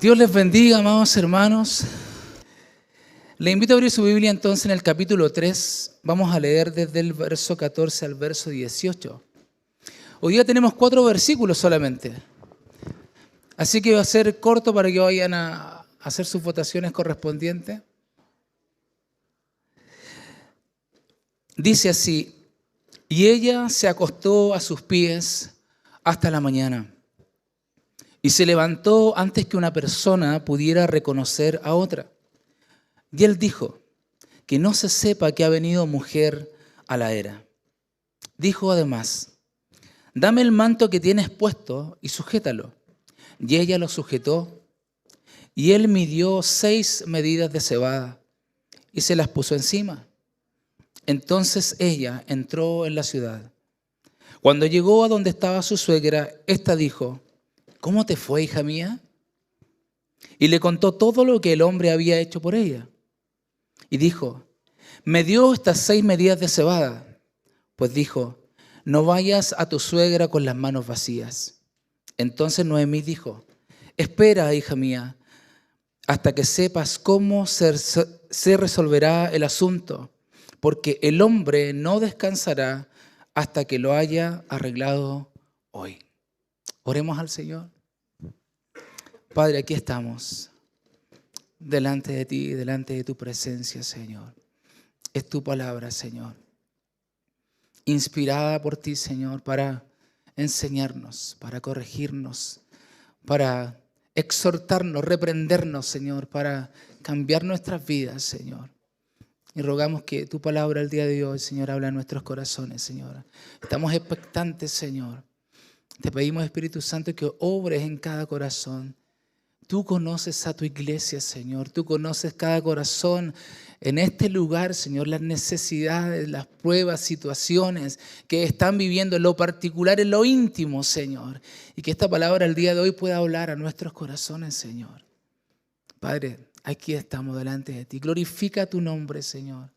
Dios les bendiga, amados hermanos. Le invito a abrir su Biblia entonces en el capítulo 3. Vamos a leer desde el verso 14 al verso 18. Hoy día tenemos 4 versículos solamente. Así que va a ser corto para que vayan a hacer sus votaciones correspondientes. Dice así: y ella se acostó a sus pies hasta la mañana. Y se levantó antes que una persona pudiera reconocer a otra. Y él dijo: que no se sepa que ha venido mujer a la era. Dijo además: dame el manto que tienes puesto y sujétalo. Y ella lo sujetó. Y él midió 6 medidas de cebada y se las puso encima. Entonces ella entró en la ciudad. Cuando llegó a donde estaba su suegra, ésta dijo: ¿cómo te fue, hija mía? Y le contó todo lo que el hombre había hecho por ella. Y dijo: me dio estas 6 medidas de cebada. Pues dijo: no vayas a tu suegra con las manos vacías. Entonces Noemí dijo: espera, hija mía, hasta que sepas cómo se resolverá el asunto, porque el hombre no descansará hasta que lo haya arreglado hoy. Oremos al Señor. Padre, aquí estamos, delante de ti, delante de tu presencia, Señor. Es tu palabra, Señor, inspirada por ti, Señor, para enseñarnos, para corregirnos, para exhortarnos, reprendernos, Señor, para cambiar nuestras vidas, Señor. Y rogamos que tu palabra el día de hoy, Señor, habla en nuestros corazones, Señor. Estamos expectantes, Señor. Te pedimos, Espíritu Santo, que obres en cada corazón. Tú conoces a tu iglesia, Señor. Tú conoces cada corazón en este lugar, Señor, las necesidades, las pruebas, situaciones que están viviendo en lo particular, en lo íntimo, Señor. Y que esta palabra el día de hoy pueda hablar a nuestros corazones, Señor. Padre, aquí estamos delante de ti. Glorifica tu nombre, Señor.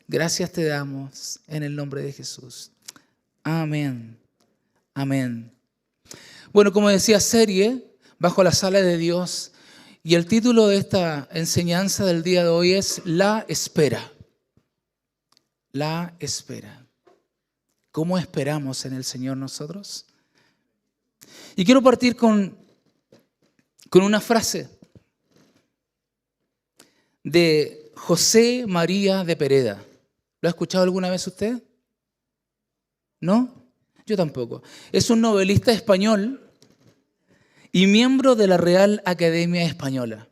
Gracias te damos en el nombre de Jesús. Amén. Amén. Bueno, como decía, serie Bajo la Sala de Dios, y el título de esta enseñanza del día de hoy es La Espera. La espera. ¿Cómo esperamos en el Señor nosotros? Y quiero partir con una frase de José María de Pereda. ¿Lo ha escuchado alguna vez usted? ¿No? Yo tampoco. Es un novelista español y miembro de la Real Academia Española,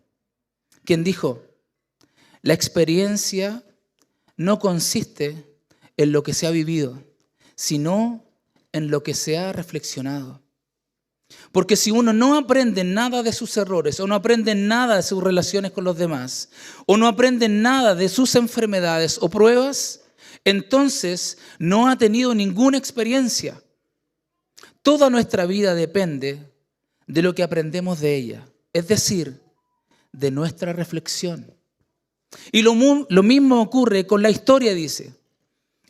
quien dijo: la experiencia no consiste en lo que se ha vivido, sino en lo que se ha reflexionado. Porque si uno no aprende nada de sus errores, o no aprende nada de sus relaciones con los demás, o no aprende nada de sus enfermedades o pruebas, entonces no ha tenido ninguna experiencia. Toda nuestra vida depende de lo que aprendemos de ella, es decir, de nuestra reflexión. Y lo mismo ocurre con la historia, dice.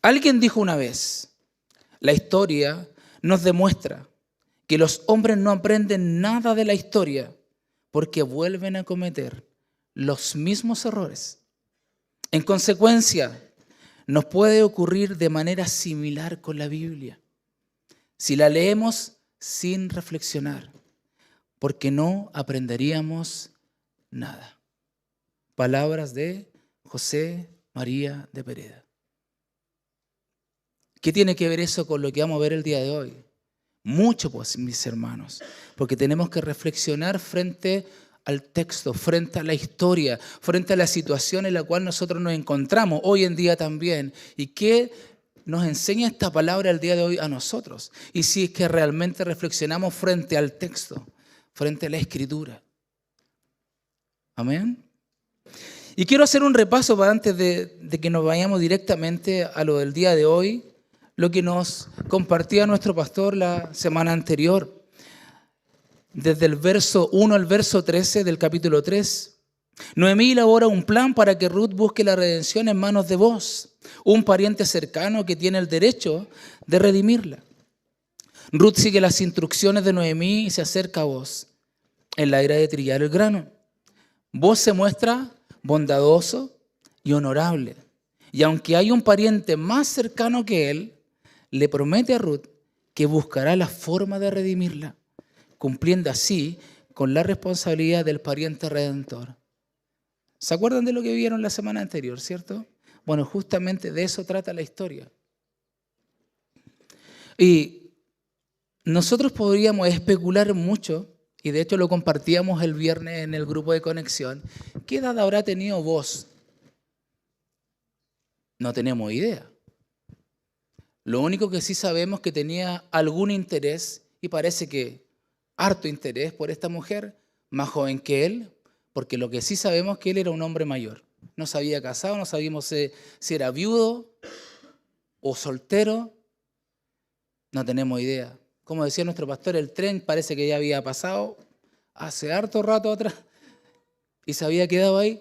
Alguien dijo una vez: la historia nos demuestra que los hombres no aprenden nada de la historia porque vuelven a cometer los mismos errores. En consecuencia, nos puede ocurrir de manera similar con la Biblia, si la leemos sin reflexionar, porque no aprenderíamos nada. Palabras de José María de Pereda. ¿Qué tiene que ver eso con lo que vamos a ver el día de hoy? Mucho, pues, mis hermanos, porque tenemos que reflexionar frente al texto, frente a la historia, frente a la situación en la cual nosotros nos encontramos hoy en día también. ¿Y qué nos enseña esta palabra el día de hoy a nosotros? Y si es que realmente reflexionamos frente al texto, frente a la Escritura. Amén. Y quiero hacer un repaso para antes de que nos vayamos directamente a lo del día de hoy, lo que nos compartía nuestro pastor la semana anterior, desde el verso 1 al verso 13 del capítulo 3. Noemí elabora un plan para que Ruth busque la redención en manos de Booz, un pariente cercano que tiene el derecho de redimirla. Ruth sigue las instrucciones de Noemí y se acerca a Booz. en la era de trillar el grano. Vos se muestra bondadoso y honorable. Y aunque hay un pariente más cercano que él, le promete a Ruth que buscará la forma de redimirla, cumpliendo así con la responsabilidad del pariente redentor. ¿Se acuerdan de lo que vieron la semana anterior, cierto? Bueno, justamente de eso trata la historia. Y nosotros podríamos especular mucho, y de hecho lo compartíamos el viernes en el grupo de conexión. ¿Qué edad habrá tenido vos? No tenemos idea. Lo único que sí sabemos es que tenía algún interés, y parece que harto interés por esta mujer, más joven que él, porque lo que sí sabemos es que él era un hombre mayor. No se había casado, no sabíamos si era viudo o soltero, no tenemos idea. Como decía nuestro pastor, el tren parece que ya había pasado hace harto rato atrás y se había quedado ahí.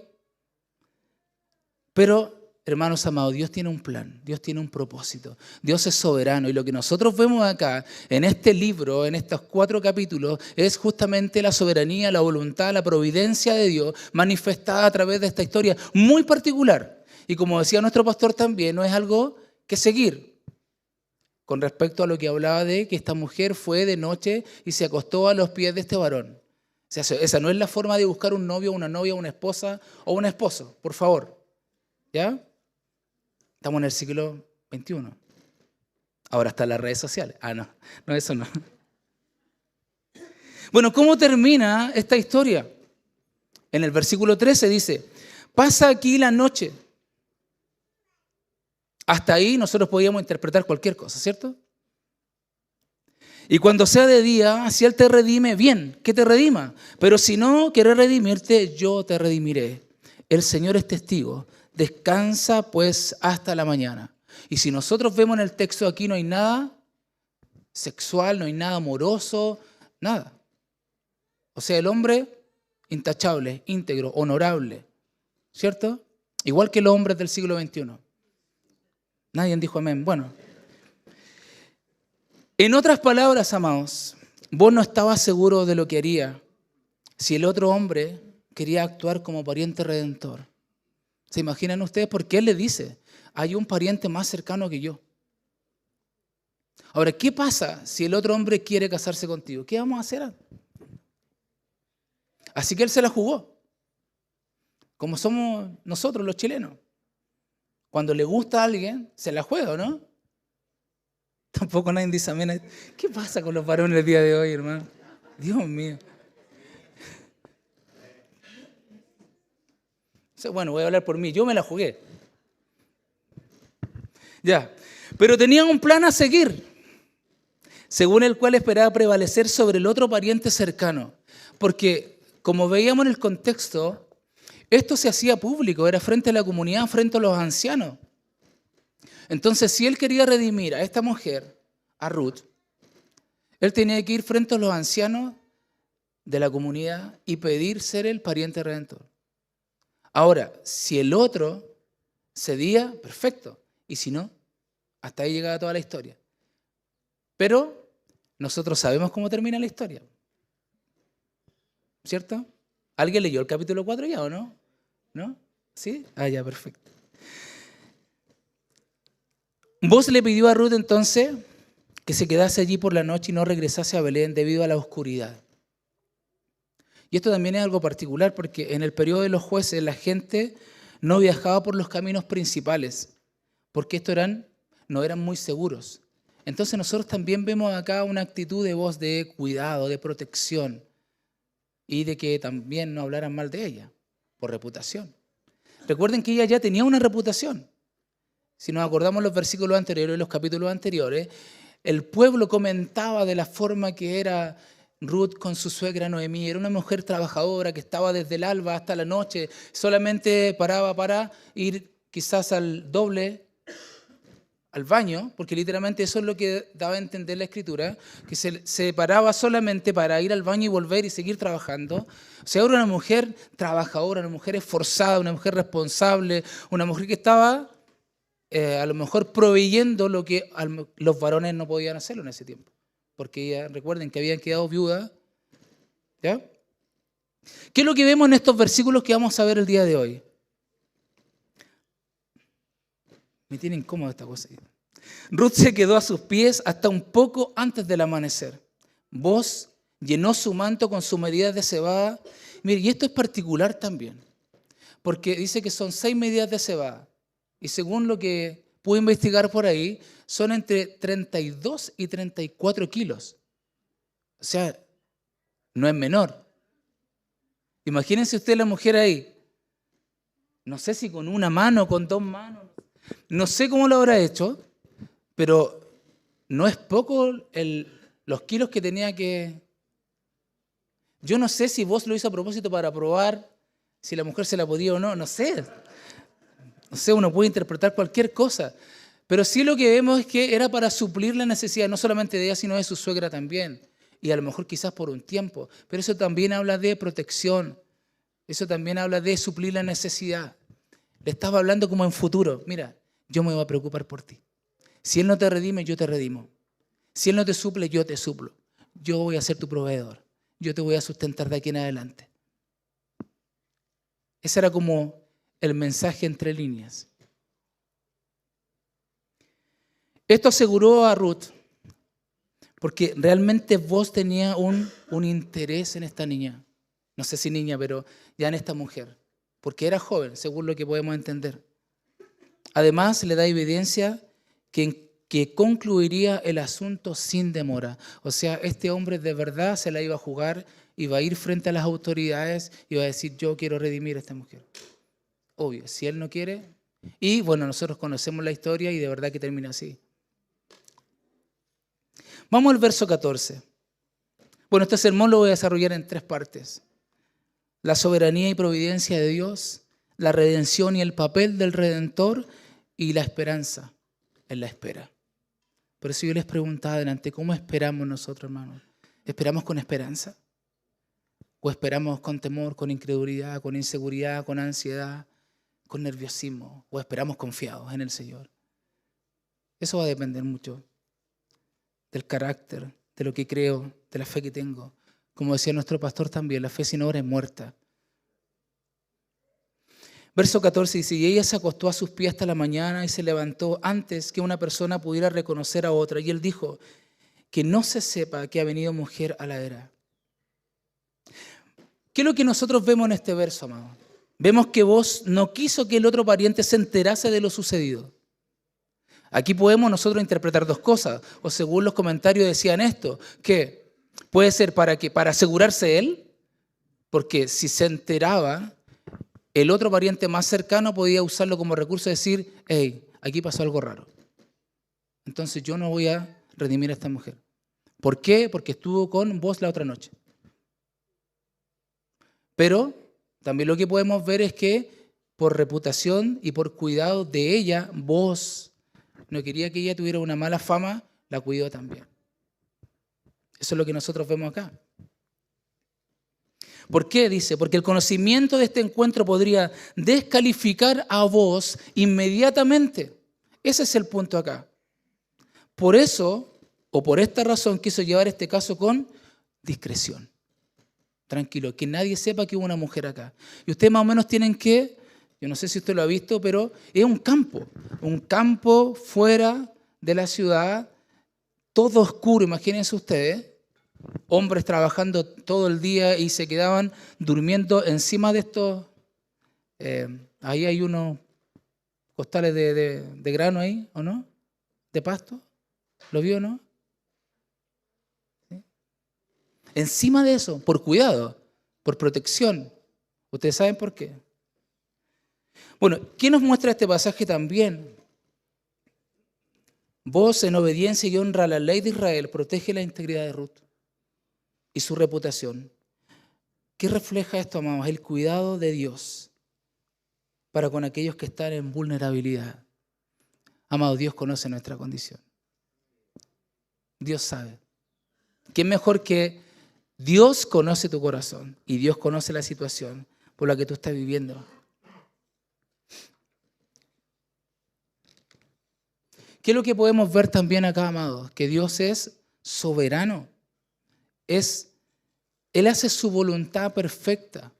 Pero, hermanos amados, Dios tiene un plan, Dios tiene un propósito, Dios es soberano y lo que nosotros vemos acá en este libro, en estos 4 capítulos, es justamente la soberanía, la voluntad, la providencia de Dios manifestada a través de esta historia muy particular. Y como decía nuestro pastor también, no es algo que seguir. Con respecto a lo que hablaba de que esta mujer fue de noche y se acostó a los pies de este varón. O sea, esa no es la forma de buscar un novio, una novia, una esposa o un esposo, por favor. ¿Ya? Estamos en el siglo XXI. Ahora están las redes sociales. No, eso no. Bueno, ¿cómo termina esta historia? En el versículo 13 dice, pasa aquí la noche. Hasta ahí nosotros podíamos interpretar cualquier cosa, ¿cierto? Y cuando sea de día, si Él te redime, bien, que te redima. Pero si no quiere redimirte, yo te redimiré. El Señor es testigo. Descansa pues hasta la mañana. Y si nosotros vemos en el texto aquí no hay nada sexual, no hay nada amoroso, nada. O sea, el hombre intachable, íntegro, honorable, ¿cierto? Igual que los hombres del siglo XXI. Nadie dijo amén. Bueno, en otras palabras, amados, vos no estabas seguro de lo que haría si el otro hombre quería actuar como pariente redentor. ¿Se imaginan ustedes? Porque él le dice, hay un pariente más cercano que yo. Ahora, ¿qué pasa si el otro hombre quiere casarse contigo? ¿Qué vamos a hacer? Así que él se la jugó, como somos nosotros los chilenos. Cuando le gusta a alguien, se la juega, ¿no? Tampoco nadie dice amén. ¿Qué pasa con los varones el día de hoy, hermano? Dios mío. Bueno, voy a hablar por mí. Yo me la jugué. Ya. Pero tenía un plan a seguir, según el cual esperaba prevalecer sobre el otro pariente cercano. Porque, como veíamos en el contexto, esto se hacía público, era frente a la comunidad, frente a los ancianos. Entonces, si él quería redimir a esta mujer, a Ruth, él tenía que ir frente a los ancianos de la comunidad y pedir ser el pariente redentor. Ahora, si el otro cedía, perfecto. Y si no, hasta ahí llegaba toda la historia. Pero nosotros sabemos cómo termina la historia. ¿Cierto? ¿Alguien leyó el capítulo 4 ya o no? ¿No? ¿Sí? Ya, perfecto. Vos le pidió a Ruth entonces que se quedase allí por la noche y no regresase a Belén debido a la oscuridad. Y esto también es algo particular porque en el periodo de los jueces la gente no viajaba por los caminos principales porque estos no eran muy seguros. Entonces nosotros también vemos acá una actitud de voz de cuidado, de protección y de que también no hablaran mal de ella por reputación. Recuerden que ella ya tenía una reputación. Si nos acordamos los versículos anteriores, los capítulos anteriores, el pueblo comentaba de la forma que era Ruth con su suegra Noemí. Era una mujer trabajadora que estaba desde el alba hasta la noche, solamente paraba para ir quizás al doble, al baño, porque literalmente eso es lo que daba a entender la Escritura, que se paraba solamente para ir al baño y volver y seguir trabajando. O sea, era una mujer trabajadora, una mujer esforzada, una mujer responsable, una mujer que estaba a lo mejor proveyendo lo que los varones no podían hacerlo en ese tiempo. Porque recuerden que habían quedado viudas, ¿ya? ¿Qué es lo que vemos en estos versículos que vamos a ver el día de hoy? Me tiene incómodo esta cosa. Ruth se quedó a sus pies hasta un poco antes del amanecer. Boaz llenó su manto con sus medidas de cebada. Mire, y esto es particular también, porque dice que son 6 medidas de cebada. Y según lo que pude investigar por ahí, son entre 32 y 34 kilos. O sea, no es menor. Imagínense usted la mujer ahí. No sé si con una mano, con 2 manos. No sé cómo lo habrá hecho, pero no es poco los kilos que tenía que... Yo no sé si vos lo hizo a propósito para probar si la mujer se la podía o no, no sé. No sé, uno puede interpretar cualquier cosa. Pero sí lo que vemos es que era para suplir la necesidad, no solamente de ella, sino de su suegra también. Y a lo mejor quizás por un tiempo. Pero eso también habla de protección. Eso también habla de suplir la necesidad. Le estaba hablando como en futuro. Mira, yo me voy a preocupar por ti. Si Él no te redime, yo te redimo. Si Él no te suple, yo te suplo. Yo voy a ser tu proveedor. Yo te voy a sustentar de aquí en adelante. Ese era como el mensaje entre líneas. Esto aseguró a Ruth, porque realmente vos tenía un interés en esta niña. No sé si niña, pero ya en esta mujer. Porque era joven, según lo que podemos entender. Además, le da evidencia que concluiría el asunto sin demora. O sea, este hombre de verdad se la iba a jugar, iba a ir frente a las autoridades y iba a decir, yo quiero redimir a esta mujer. Obvio, si él no quiere. Y bueno, nosotros conocemos la historia y de verdad que termina así. Vamos al verso 14. Bueno, este sermón lo voy a desarrollar en 3 partes. La soberanía y providencia de Dios, la redención y el papel del Redentor y la esperanza en la espera. Por eso yo les preguntaba adelante, ¿cómo esperamos nosotros, hermanos? ¿Esperamos con esperanza? ¿O esperamos con temor, con incredulidad, con inseguridad, con ansiedad, con nerviosismo? ¿O esperamos confiados en el Señor? Eso va a depender mucho del carácter, de lo que creo, de la fe que tengo. Como decía nuestro pastor también, la fe sin obra es muerta. Verso 14 dice, y ella se acostó a sus pies hasta la mañana y se levantó antes que una persona pudiera reconocer a otra. Y él dijo, que no se sepa que ha venido mujer a la era. ¿Qué es lo que nosotros vemos en este verso, amado? Vemos que vos no quiso que el otro pariente se enterase de lo sucedido. Aquí podemos nosotros interpretar 2 cosas, o según los comentarios decían esto, que puede ser para asegurarse él, porque si se enteraba, el otro pariente más cercano podía usarlo como recurso y decir, hey, aquí pasó algo raro. Entonces yo no voy a redimir a esta mujer. ¿Por qué? Porque estuvo con vos la otra noche. Pero también lo que podemos ver es que por reputación y por cuidado de ella, vos no quería que ella tuviera una mala fama, la cuidó también. Eso es lo que nosotros vemos acá. ¿Por qué? Dice, porque el conocimiento de este encuentro podría descalificar a vos inmediatamente. Ese es el punto acá. Por eso, o por esta razón, quiso llevar este caso con discreción. Tranquilo, que nadie sepa que hubo una mujer acá. Y ustedes más o menos tienen que, yo no sé si usted lo ha visto, pero es un campo fuera de la ciudad, todo oscuro, imagínense ustedes, hombres trabajando todo el día y se quedaban durmiendo encima de estos, ahí hay unos costales de grano ahí, ¿o no? De pasto, ¿lo vio o no? ¿Sí? Encima de eso, por cuidado, por protección. ¿Ustedes saben por qué? Bueno, ¿qué nos muestra este pasaje también? Vos, en obediencia y honra a la ley de Israel, protege la integridad de Ruth y su reputación. ¿Qué refleja esto, amados? El cuidado de Dios para con aquellos que están en vulnerabilidad. Amados, Dios conoce nuestra condición. Dios sabe. ¿Qué mejor que Dios conoce tu corazón y Dios conoce la situación por la que tú estás viviendo? ¿Qué es lo que podemos ver también acá, amados? Que Dios es soberano. Es Él hace su voluntad perfecta.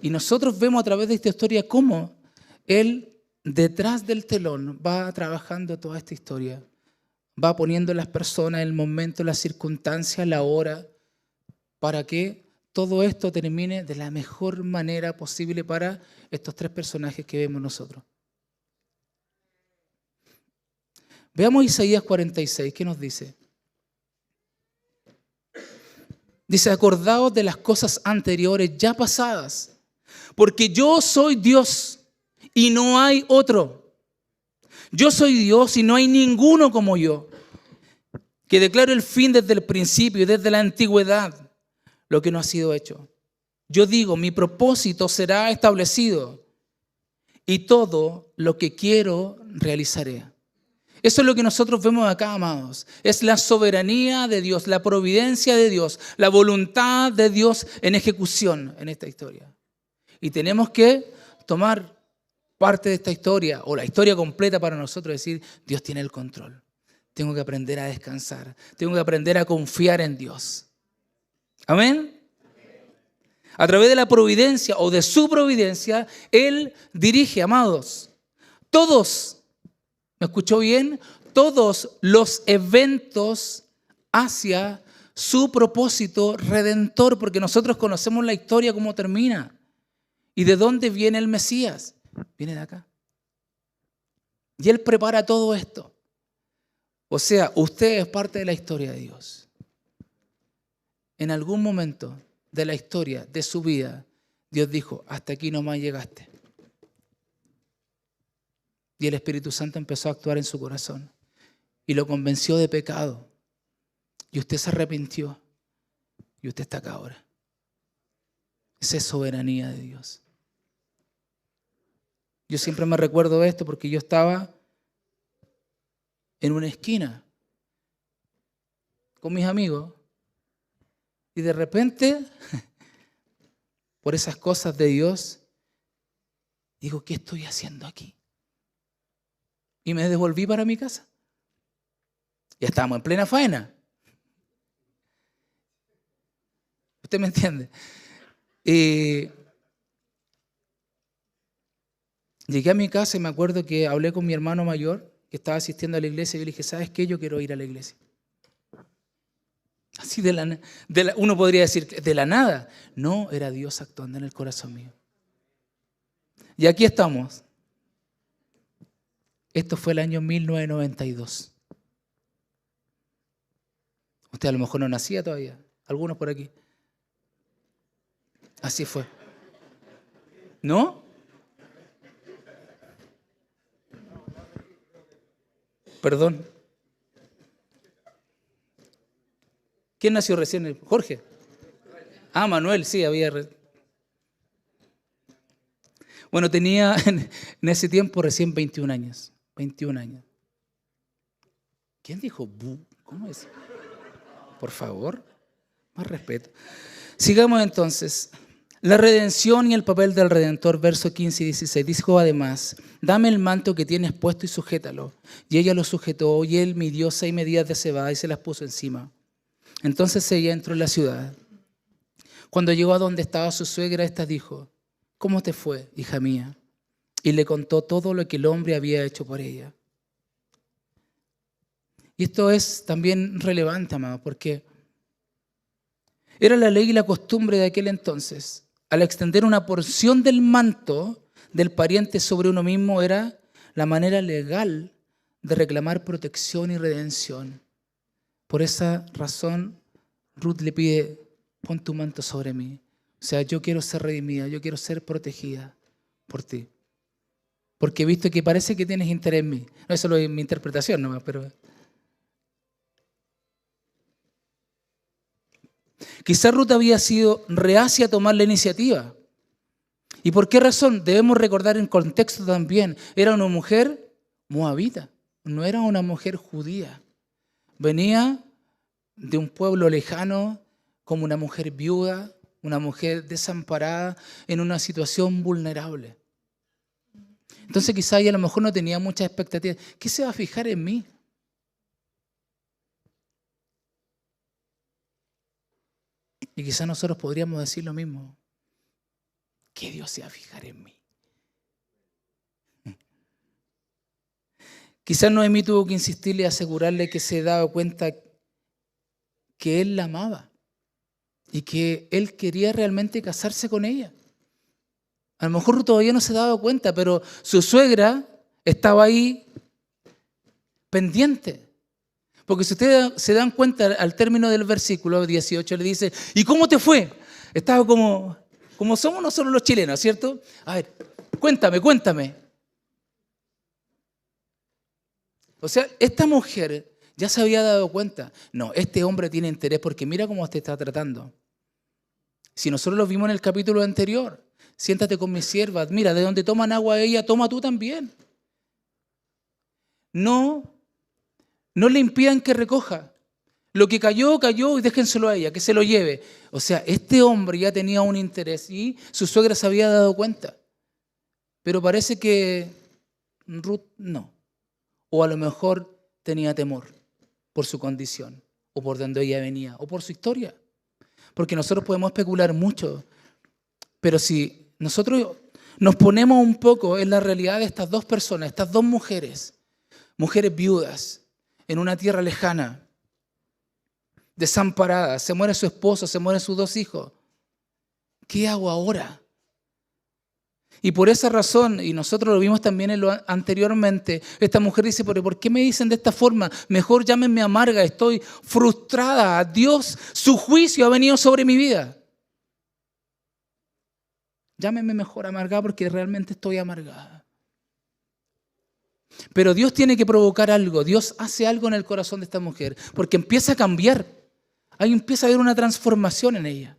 Y nosotros vemos a través de esta historia cómo Él, detrás del telón, va trabajando toda esta historia. Va poniendo las personas, el momento, la circunstancia, la hora, para que todo esto termine de la mejor manera posible para estos tres personajes que vemos nosotros. Veamos Isaías 46, ¿qué nos dice? Dice, acordaos de las cosas anteriores ya pasadas, porque yo soy Dios y no hay otro. Yo soy Dios y no hay ninguno como yo, que declaro el fin desde el principio y desde la antigüedad, lo que no ha sido hecho. Yo digo, mi propósito será establecido y todo lo que quiero realizaré. Eso es lo que nosotros vemos acá, amados. Es la soberanía de Dios, la providencia de Dios, la voluntad de Dios en ejecución en esta historia. Y tenemos que tomar parte de esta historia o la historia completa para nosotros y decir, Dios tiene el control. Tengo que aprender a descansar. Tengo que aprender a confiar en Dios. Amén. A través de la providencia o de su providencia, Él dirige, amados, todos. ¿Me escuchó bien? Todos los eventos hacia su propósito redentor, porque nosotros conocemos la historia, cómo termina. ¿Y de dónde viene el Mesías? Viene de acá. Y Él prepara todo esto. O sea, usted es parte de la historia de Dios. En algún momento de la historia de su vida, Dios dijo, hasta aquí nomás llegaste. Y el Espíritu Santo empezó a actuar en su corazón y lo convenció de pecado. Y usted se arrepintió y usted está acá ahora. Esa es soberanía de Dios. Yo siempre me recuerdo esto porque yo estaba en una esquina con mis amigos y de repente, por esas cosas de Dios, digo, ¿qué estoy haciendo aquí? Y me devolví para mi casa. Ya estábamos en plena faena. ¿Usted me entiende? Llegué a mi casa y me acuerdo que hablé con mi hermano mayor que estaba asistiendo a la iglesia y yo le dije, ¿sabes qué? Yo quiero ir a la iglesia. Así uno podría decir, de la nada. No, era Dios actuando en el corazón mío. Y aquí estamos. Esto fue el año 1992. Usted a lo mejor no nacía todavía. Algunos por aquí. Así fue. ¿No? Perdón. ¿Quién nació recién? ¿Jorge? Ah, Manuel, sí, había... Bueno, tenía en ese tiempo recién 21 años. 21 años. ¿Quién dijo bu? ¿Cómo es? Por favor, más respeto. Sigamos entonces. La redención y el papel del Redentor, versos 15 y 16. Dijo además, dame el manto que tienes puesto y sujétalo. Y ella lo sujetó y él midió 6 medidas de cebada y se las puso encima. Entonces ella entró en la ciudad. Cuando llegó a donde estaba su suegra, ésta dijo, ¿cómo te fue, hija mía? Y le contó todo lo que el hombre había hecho por ella. Y esto es también relevante, amado, porque era la ley y la costumbre de aquel entonces. Al extender una porción del manto del pariente sobre uno mismo era la manera legal de reclamar protección y redención. Por esa razón, Ruth le pide, pon tu manto sobre mí. O sea, yo quiero ser redimida, yo quiero ser protegida por ti. Porque he visto que parece que tienes interés en mí. No, eso es mi interpretación nomás, pero... Quizás Ruth había sido reacia a tomar la iniciativa. ¿Y por qué razón? Debemos recordar en contexto también. Era una mujer moabita, no era una mujer judía. Venía de un pueblo lejano como una mujer viuda, una mujer desamparada en una situación vulnerable. Entonces quizá ella a lo mejor no tenía muchas expectativas. ¿Qué se va a fijar en mí? Y quizás nosotros podríamos decir lo mismo. Que Dios se va a fijar en mí. Quizás Noemí tuvo que insistirle y asegurarle que se daba cuenta que él la amaba y que él quería realmente casarse con ella. A lo mejor todavía no se daba cuenta, pero su suegra estaba ahí pendiente. Porque si ustedes se dan cuenta, al término del versículo 18 le dice, ¿y cómo te fue? Estaba como somos nosotros los chilenos, ¿cierto? A ver, cuéntame. O sea, esta mujer ya se había dado cuenta. No, este hombre tiene interés porque mira cómo te está tratando. Si nosotros lo vimos en el capítulo anterior, siéntate con mis siervas. Mira, de donde toman agua ella, toma tú también. No le impidan que recoja. Lo que cayó y déjenselo a ella, que se lo lleve. O sea, este hombre ya tenía un interés y su suegra se había dado cuenta. Pero parece que Ruth no. O a lo mejor tenía temor por su condición, o por donde ella venía, o por su historia. Porque nosotros podemos especular mucho, pero si nosotros nos ponemos un poco en la realidad de estas dos personas, estas dos mujeres viudas, en una tierra lejana, desamparadas, se muere su esposo, se mueren sus 2 hijos. ¿Qué hago ahora? Y por esa razón, y nosotros lo vimos también anteriormente, esta mujer dice, ¿pero por qué me dicen de esta forma? Mejor llámenme amarga, estoy frustrada. Dios, su juicio ha venido sobre mi vida. Llámenme mejor amargada porque realmente estoy amargada. Pero Dios tiene que provocar algo. Dios hace algo en el corazón de esta mujer porque empieza a cambiar. Ahí empieza a haber una transformación en ella.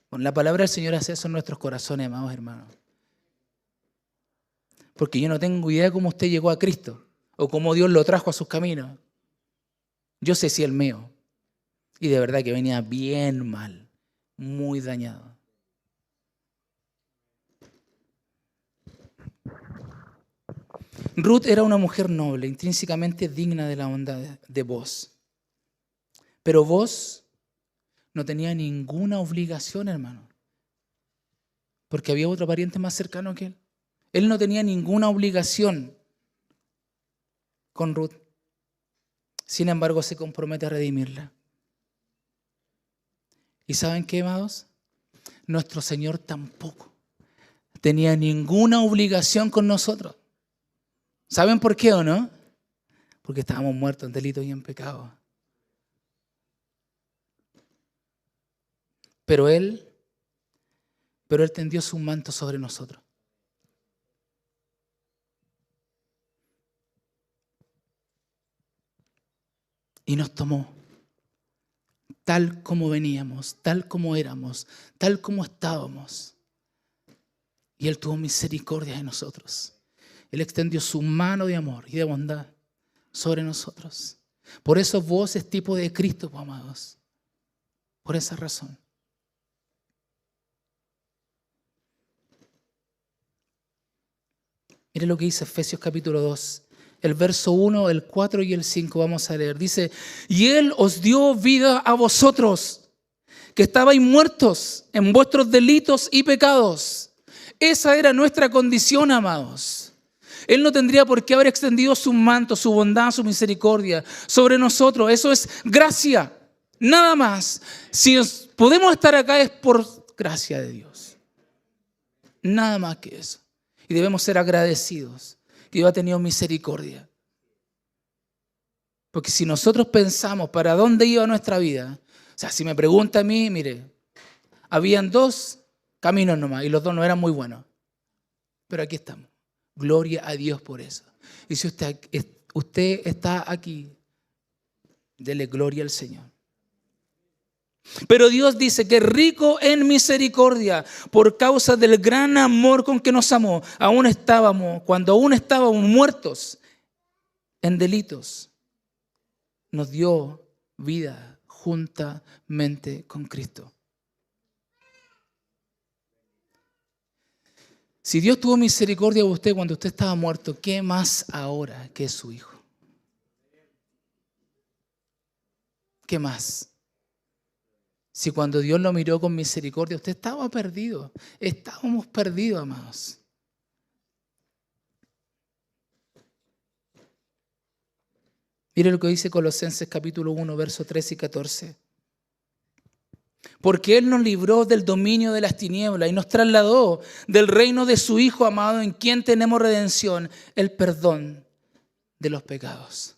Con la palabra del Señor hace eso en nuestros corazones, amados hermanos. Porque yo no tengo idea cómo usted llegó a Cristo o cómo Dios lo trajo a sus caminos. Yo sé si el mío. Y de verdad que venía bien mal, muy dañado. Ruth era una mujer noble, intrínsecamente digna de la bondad de Boaz. Pero Boaz no tenía ninguna obligación, hermano. Porque había otro pariente más cercano que él. Él no tenía ninguna obligación con Ruth. Sin embargo, se compromete a redimirla. ¿Y saben qué, amados? Nuestro Señor tampoco tenía ninguna obligación con nosotros. ¿Saben por qué o no? Porque estábamos muertos en delitos y en pecado. Pero Él tendió su manto sobre nosotros. Y nos tomó tal como veníamos, tal como éramos, tal como estábamos. Y Él tuvo misericordia de nosotros. Él extendió su mano de amor y de bondad sobre nosotros. Por eso vos es tipo de Cristo, amados. Por esa razón. Mire lo que dice Efesios capítulo 2, el verso 1, el 4 y el 5, vamos a leer. Dice, y Él os dio vida a vosotros, que estabais muertos en vuestros delitos y pecados. Esa era nuestra condición, amados. Él no tendría por qué haber extendido su manto, su bondad, su misericordia sobre nosotros. Eso es gracia, nada más. Si podemos estar acá es por gracia de Dios. Nada más que eso. Y debemos ser agradecidos que Dios ha tenido misericordia. Porque si nosotros pensamos para dónde iba nuestra vida, o sea, si me pregunta a mí, mire, habían 2 caminos nomás y los 2 no eran muy buenos. Pero aquí estamos. Gloria a Dios por eso. Y si usted está aquí, dele gloria al Señor. Pero Dios dice que rico en misericordia, por causa del gran amor con que nos amó, cuando aún estábamos muertos en delitos, nos dio vida juntamente con Cristo. Si Dios tuvo misericordia de usted cuando usted estaba muerto, ¿qué más ahora que es su hijo? ¿Qué más? Si cuando Dios lo miró con misericordia, usted estaba perdido. Estábamos perdidos, amados. Mire lo que dice Colosenses capítulo 1, versos 13 y 14. Porque Él nos libró del dominio de las tinieblas y nos trasladó del reino de su Hijo amado, en quien tenemos redención, el perdón de los pecados.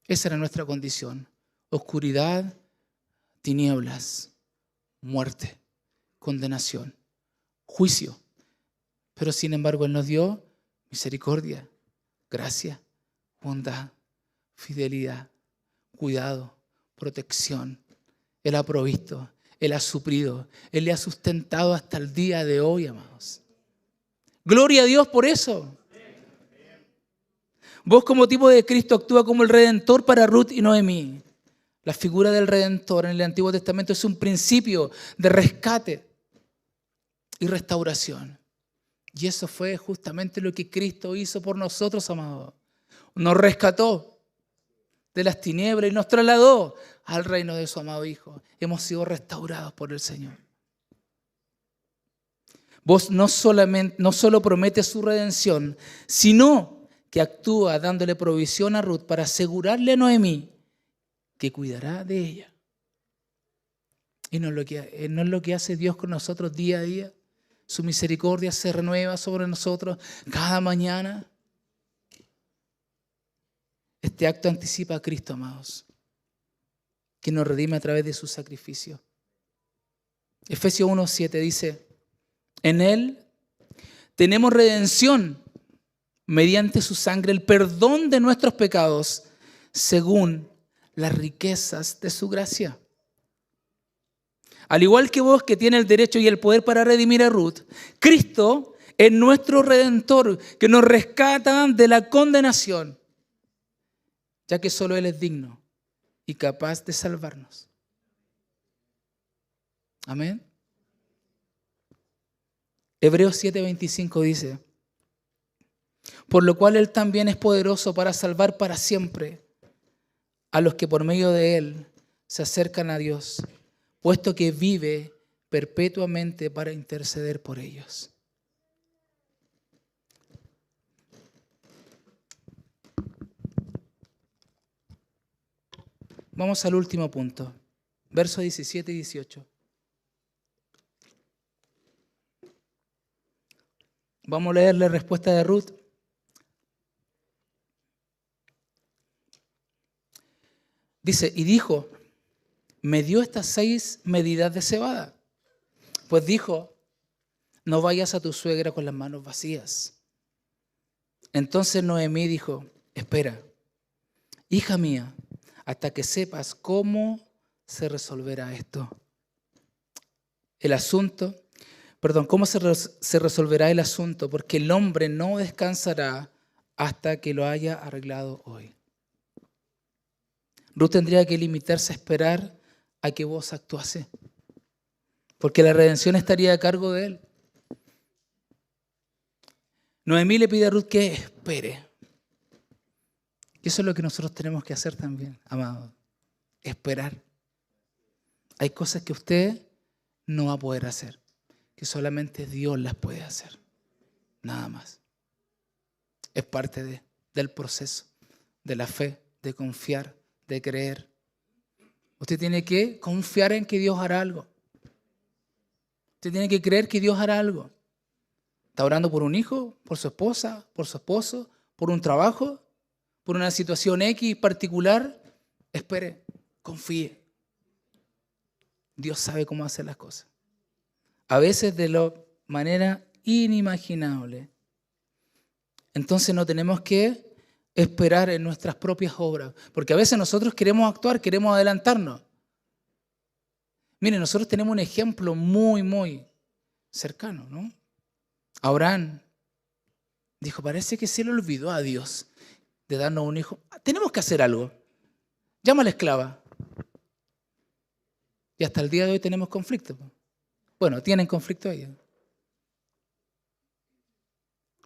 Esa era nuestra condición. Oscuridad, tinieblas, muerte, condenación, juicio. Pero sin embargo Él nos dio misericordia, gracia, bondad, fidelidad, cuidado, protección. Él ha provisto, Él ha suplido, Él le ha sustentado hasta el día de hoy, amados. Gloria a Dios por eso. Vos como tipo de Cristo actúa como el Redentor para Ruth y Noemí. La figura del Redentor en el Antiguo Testamento es un principio de rescate y restauración. Y eso fue justamente lo que Cristo hizo por nosotros, amados. Nos rescató de las tinieblas y nos trasladó al reino de su amado Hijo. Hemos sido restaurados por el Señor. Vos no solo promete su redención, sino que actúa dándole provisión a Ruth para asegurarle a Noemí que cuidará de ella. Y no es lo que hace Dios con nosotros día a día. Su misericordia se renueva sobre nosotros cada mañana. Este acto anticipa a Cristo, amados, que nos redime a través de su sacrificio. Efesios 1:7 dice: en Él tenemos redención mediante su sangre, el perdón de nuestros pecados, según las riquezas de su gracia. Al igual que vos, que tiene el derecho y el poder para redimir a Ruth, Cristo es nuestro Redentor, que nos rescata de la condenación, ya que solo Él es digno y capaz de salvarnos. Amén. Hebreos 7:25 dice: por lo cual Él también es poderoso para salvar para siempre a los que por medio de Él se acercan a Dios, puesto que vive perpetuamente para interceder por ellos. Vamos al último punto, versos 17 y 18. Vamos a leer la respuesta de Ruth. Dice: y dijo, me dio estas 6 medidas de cebada. Pues dijo, no vayas a tu suegra con las manos vacías. Entonces Noemí dijo, espera, hija mía, hasta que sepas cómo se resolverá esto. ¿Cómo se resolverá el asunto? Porque el hombre no descansará hasta que lo haya arreglado hoy. Ruth tendría que limitarse a esperar a que vos actuase, porque la redención estaría a cargo de él. Noemí le pide a Ruth que espere. Y eso es lo que nosotros tenemos que hacer también, amados. Esperar. Hay cosas que usted no va a poder hacer, que solamente Dios las puede hacer. Nada más. Es parte del proceso, de la fe, de confiar, de creer. Usted tiene que confiar en que Dios hará algo. Usted tiene que creer que Dios hará algo. ¿Está orando por un hijo, por su esposa, por su esposo, por un trabajo, por una situación X particular? Espere, confíe. Dios sabe cómo hacer las cosas. A veces de la manera inimaginable. Entonces no tenemos que esperar en nuestras propias obras, porque a veces nosotros queremos actuar, queremos adelantarnos. Miren, nosotros tenemos un ejemplo muy, muy cercano, ¿no? Abraham dijo, parece que se le olvidó a Dios de darnos un hijo. Tenemos que hacer algo. Llama a la esclava. Y hasta el día de hoy tenemos conflicto. Bueno, tienen conflicto ellos.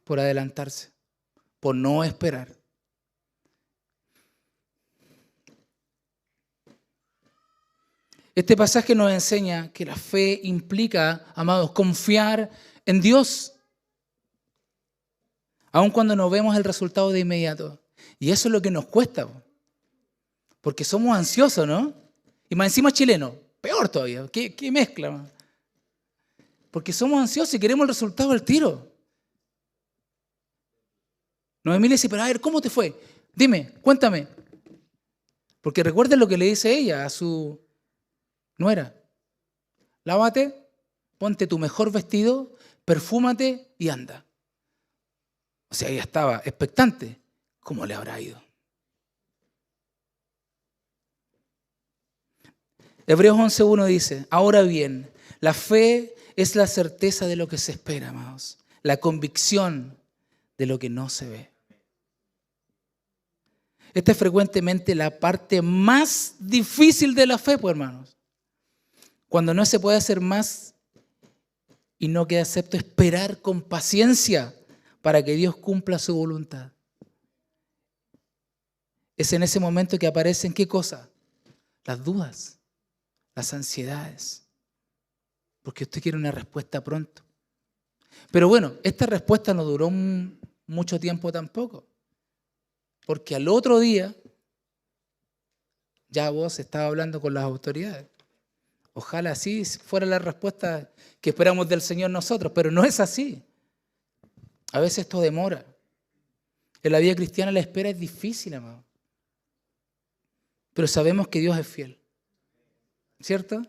Por adelantarse, por no esperar. Este pasaje nos enseña que la fe implica, amados, confiar en Dios, aun cuando no vemos el resultado de inmediato. Y eso es lo que nos cuesta, porque somos ansiosos, ¿no? Y más encima chilenos, peor todavía. ¿Qué mezcla, man? Porque somos ansiosos y queremos el resultado al tiro. Noemí le dice, pero a ver, ¿cómo te fue? Dime, cuéntame. Porque recuerden lo que le dice ella a su nuera. Lávate, ponte tu mejor vestido, perfúmate y anda. O sea, ella estaba expectante. ¿Cómo le habrá ido? Hebreos 11:1 dice, ahora bien, la fe es la certeza de lo que se espera, amados. La convicción de lo que no se ve. Esta es frecuentemente la parte más difícil de la fe, pues, hermanos. Cuando no se puede hacer más y no queda excepto esperar con paciencia para que Dios cumpla su voluntad. Es en ese momento que aparecen, ¿qué cosa? Las dudas, las ansiedades. Porque usted quiere una respuesta pronto. Pero bueno, esta respuesta no duró mucho tiempo tampoco. Porque al otro día, ya vos estaba hablando con las autoridades. Ojalá así fuera la respuesta que esperamos del Señor nosotros, pero no es así. A veces esto demora. En la vida cristiana la espera es difícil, amado. Pero sabemos que Dios es fiel. ¿Cierto?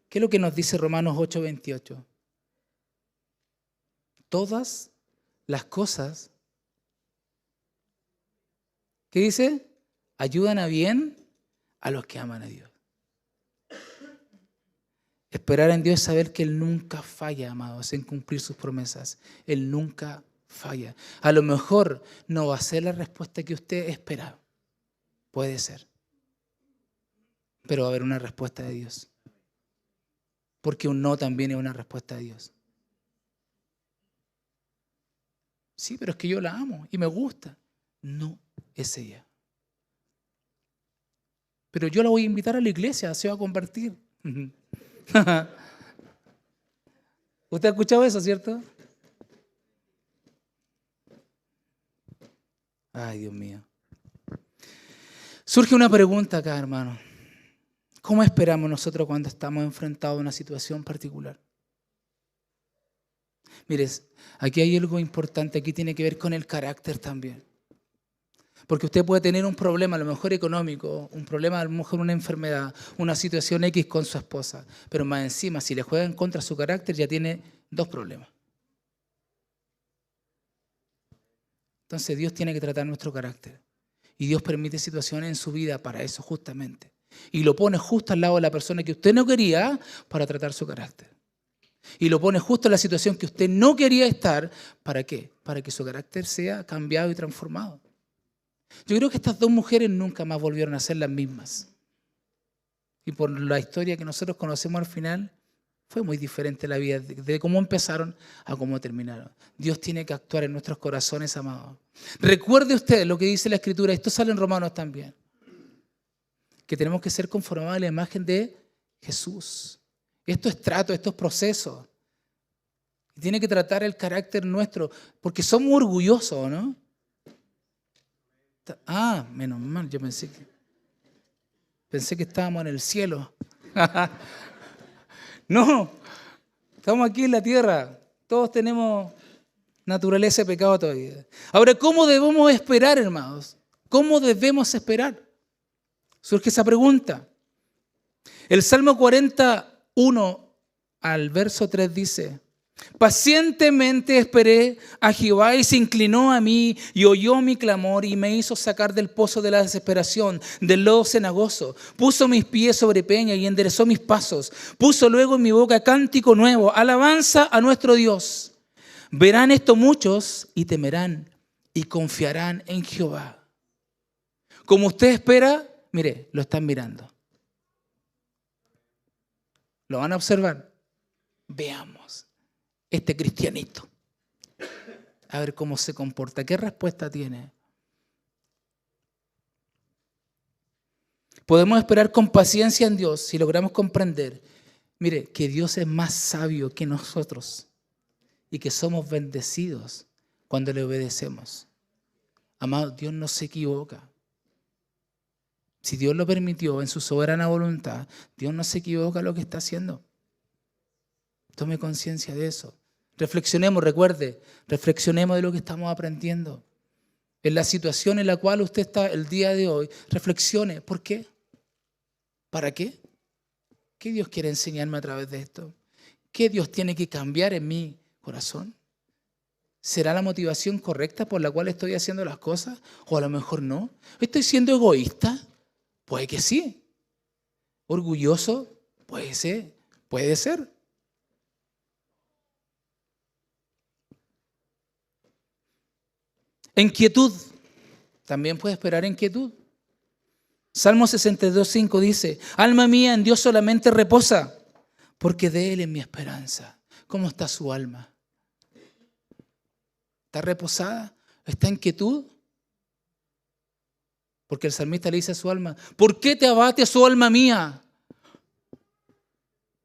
¿Qué es lo que nos dice Romanos 8:28? Todas las cosas, ¿qué dice? Ayudan a bien a los que aman a Dios. Esperar en Dios es saber que Él nunca falla, amados, en cumplir sus promesas. Él nunca falla. A lo mejor no va a ser la respuesta que usted espera. Puede ser. Pero va a haber una respuesta de Dios. Porque un no también es una respuesta de Dios. Sí, pero es que yo la amo y me gusta. No es ella. Pero yo la voy a invitar a la iglesia, se va a convertir. ¿Usted ha escuchado eso, cierto? Ay, Dios mío. Surge una pregunta acá, hermano. ¿Cómo esperamos nosotros cuando estamos enfrentados a una situación particular? Mire, aquí hay algo importante, aquí tiene que ver con el carácter también. Porque usted puede tener un problema, a lo mejor económico, un problema, a lo mejor una enfermedad, una situación X con su esposa, pero más encima, si le juega en contra su carácter, ya tiene dos problemas. Entonces Dios tiene que tratar nuestro carácter. Y Dios permite situaciones en su vida para eso justamente. Y lo pone justo al lado de la persona que usted no quería para tratar su carácter. Y lo pone justo en la situación que usted no quería estar. ¿Para qué? Para que su carácter sea cambiado y transformado. Yo creo que estas dos mujeres nunca más volvieron a ser las mismas. Y por la historia que nosotros conocemos al final, fue muy diferente la vida, de cómo empezaron a cómo terminaron. Dios tiene que actuar en nuestros corazones, amados. Recuerde usted lo que dice la Escritura, esto sale en Romanos también, que tenemos que ser conformados a la imagen de Jesús. Esto es trato, esto es proceso. Tiene que tratar el carácter nuestro, porque somos orgullosos, ¿no? Ah, menos mal, yo pensé que estábamos en el cielo. No, estamos aquí en la tierra. Todos tenemos naturaleza de pecado todavía. Ahora, ¿cómo debemos esperar, hermanos? ¿Cómo debemos esperar? Surge esa pregunta. El Salmo 41 al verso 3 dice: pacientemente esperé a Jehová y se inclinó a mí y oyó mi clamor y me hizo sacar del pozo de la desesperación, del lodo cenagoso. Puso mis pies sobre peña y enderezó mis pasos. Puso luego en mi boca cántico nuevo, alabanza a nuestro Dios. Verán esto muchos y temerán y confiarán en Jehová. Como usted espera, mire, lo están mirando. Lo van a observar. Veamos. Este cristianito, a ver cómo se comporta, qué respuesta tiene. Podemos esperar con paciencia en Dios si logramos comprender, mire, que Dios es más sabio que nosotros y que somos bendecidos cuando le obedecemos. Amado, Dios no se equivoca. Si Dios lo permitió en su soberana voluntad, Dios no se equivoca en lo que está haciendo. Tome conciencia de eso. Reflexionemos, recuerde, reflexionemos de lo que estamos aprendiendo. En la situación en la cual usted está el día de hoy, reflexione. ¿Por qué? ¿Para qué? ¿Qué Dios quiere enseñarme a través de esto? ¿Qué Dios tiene que cambiar en mi corazón? ¿Será la motivación correcta por la cual estoy haciendo las cosas? ¿O a lo mejor no? ¿Estoy siendo egoísta? Puede que sí. ¿Orgulloso? Puede ser. Puede ser. Inquietud. También puede esperar inquietud. Salmo 62:5 dice, alma mía, en Dios solamente reposa, porque de Él es mi esperanza. ¿Cómo está su alma? ¿Está reposada? ¿Está en quietud? Porque el salmista le dice a su alma, ¿por qué te abates, oh alma mía?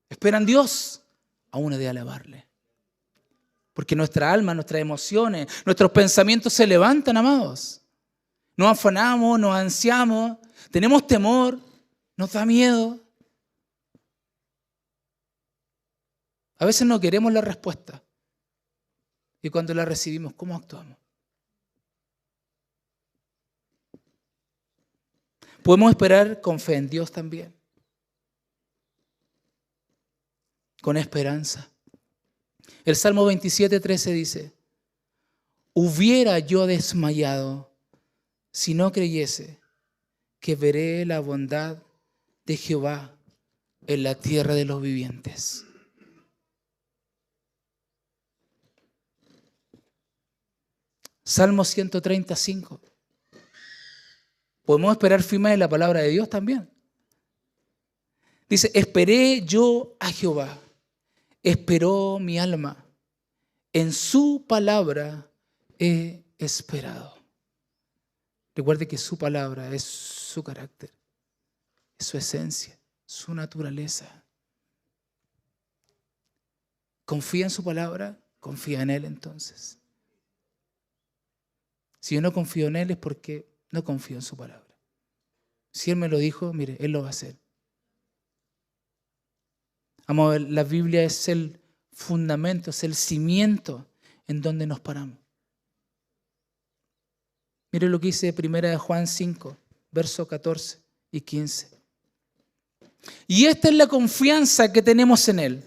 Espera en Dios, aún he de alabarle. Porque nuestra alma, nuestras emociones, nuestros pensamientos se levantan, amados. Nos afanamos, nos ansiamos, tenemos temor, nos da miedo. A veces no queremos la respuesta. Y cuando la recibimos, ¿cómo actuamos? Podemos esperar con fe en Dios también. Con esperanza. El Salmo 27:13 dice, hubiera yo desmayado si no creyese que veré la bondad de Jehová en la tierra de los vivientes. Salmo 135. Podemos esperar firme en la palabra de Dios también. Dice, esperé yo a Jehová, esperó mi alma, en su palabra he esperado. Recuerde que su palabra es su carácter, es su esencia, su naturaleza. ¿Confía en su palabra? Confía en Él entonces. Si yo no confío en Él es porque no confío en su palabra. Si Él me lo dijo, mire, Él lo va a hacer. Amor, la Biblia es el fundamento, es el cimiento en donde nos paramos. Mire lo que dice 1 Juan 5, versos 14 y 15. Y esta es la confianza que tenemos en Él,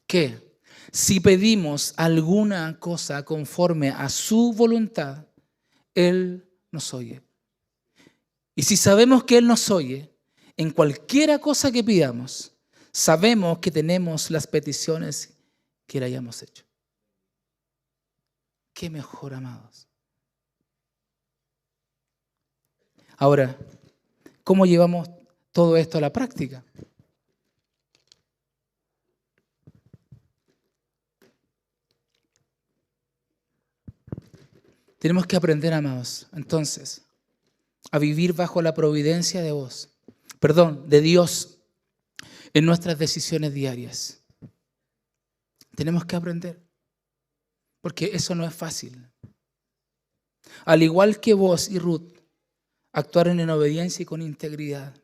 que si pedimos alguna cosa conforme a su voluntad, Él nos oye. Y si sabemos que Él nos oye, en cualquiera cosa que pidamos, sabemos que tenemos las peticiones que le hayamos hecho. ¿Qué mejor, amados? Ahora, ¿cómo llevamos todo esto a la práctica? Tenemos que aprender, amados, entonces, a vivir bajo la providencia de Dios en nuestras decisiones diarias. Tenemos que aprender, porque eso no es fácil. Al igual que vos y Ruth, actuaron en obediencia y con integridad.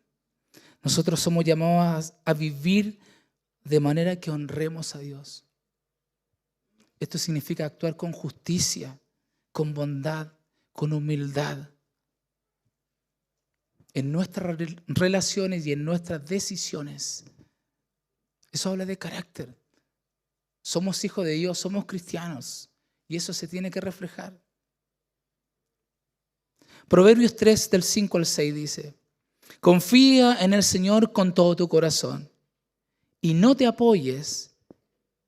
Nosotros somos llamados a vivir de manera que honremos a Dios. Esto significa actuar con justicia, con bondad, con humildad. En nuestras relaciones y en nuestras decisiones. Eso habla de carácter. Somos hijos de Dios, somos cristianos. Y eso se tiene que reflejar. Proverbios 3, del 5 al 6 dice, confía en el Señor con todo tu corazón y no te apoyes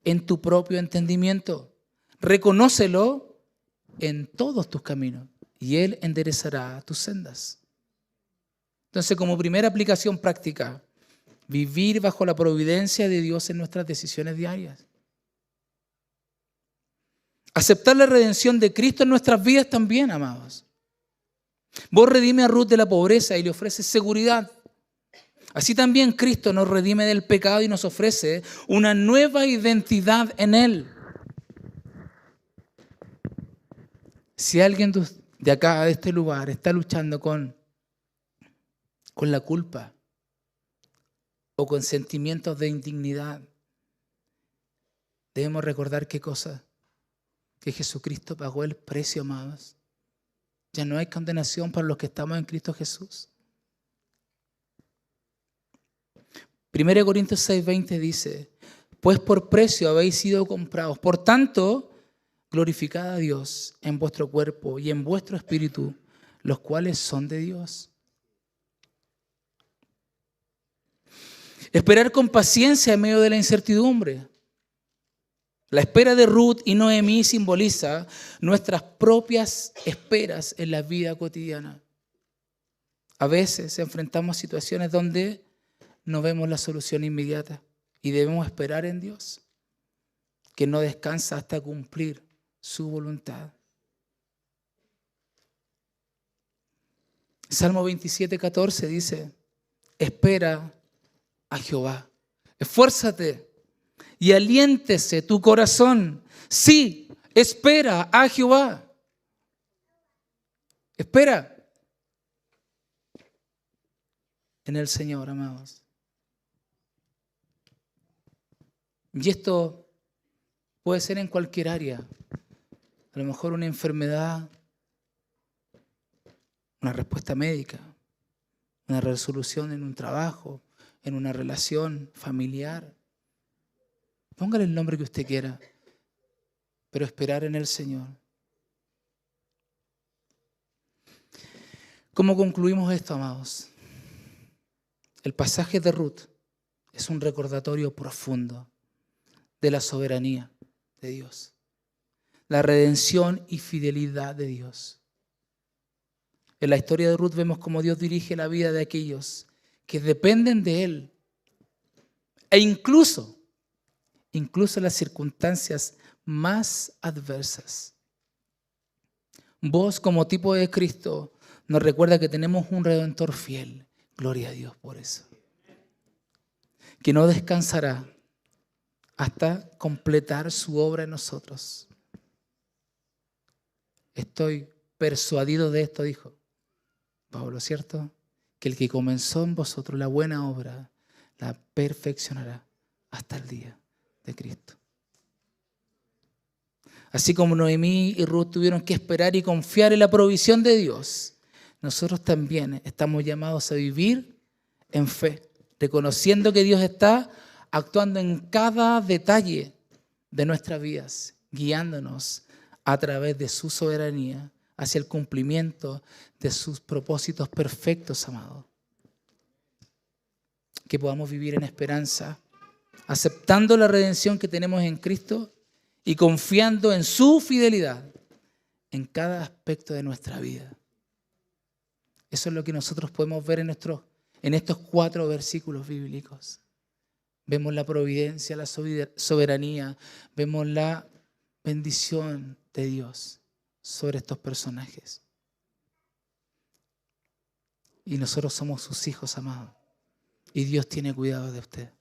en tu propio entendimiento. Reconócelo en todos tus caminos y Él enderezará tus sendas. Entonces, como primera aplicación práctica, vivir bajo la providencia de Dios en nuestras decisiones diarias. Aceptar la redención de Cristo en nuestras vidas también, amados. Vos redime a Ruth de la pobreza y le ofreces seguridad. Así también Cristo nos redime del pecado y nos ofrece una nueva identidad en Él. Si alguien de acá, de este lugar, está luchando con la culpa o con sentimientos de indignidad, debemos recordar qué cosa, que Jesucristo pagó el precio, amados. Ya no hay condenación para los que estamos en Cristo Jesús. 1 Corintios 6:20 dice, pues por precio habéis sido comprados. Por tanto, glorificad a Dios en vuestro cuerpo y en vuestro espíritu, los cuales son de Dios. Esperar con paciencia en medio de la incertidumbre. La espera de Ruth y Noemí simboliza nuestras propias esperas en la vida cotidiana. A veces enfrentamos situaciones donde no vemos la solución inmediata y debemos esperar en Dios, que no descansa hasta cumplir su voluntad. Salmo 27:14 dice, espera a Jehová, esfuérzate y aliéntese tu corazón. Sí, espera a Jehová. Espera en el Señor, amados. Y esto puede ser en cualquier área. A lo mejor una enfermedad, una respuesta médica, una resolución en un trabajo, en una relación familiar. Póngale el nombre que usted quiera, pero esperar en el Señor. ¿Cómo concluimos esto, amados? El pasaje de Ruth es un recordatorio profundo de la soberanía de Dios, la redención y fidelidad de Dios. En la historia de Ruth vemos cómo Dios dirige la vida de aquellos que dependen de Él. E incluso las circunstancias más adversas. Vos, como tipo de Cristo, nos recuerda que tenemos un Redentor fiel. Gloria a Dios por eso. Que no descansará hasta completar su obra en nosotros. Estoy persuadido de esto, dijo Pablo, ¿cierto? Que el que comenzó en vosotros la buena obra, la perfeccionará hasta el día de Cristo. Así como Noemí y Ruth tuvieron que esperar y confiar en la provisión de Dios, nosotros también estamos llamados a vivir en fe, reconociendo que Dios está actuando en cada detalle de nuestras vidas, guiándonos a través de su soberanía hacia el cumplimiento de sus propósitos perfectos, amados. Que podamos vivir en esperanza, aceptando la redención que tenemos en Cristo y confiando en su fidelidad en cada aspecto de nuestra vida. Eso es lo que nosotros podemos ver en estos 4 versículos bíblicos. Vemos la providencia, la soberanía, vemos la bendición de Dios sobre estos personajes. Y nosotros somos sus hijos, amados. Y Dios tiene cuidado de usted.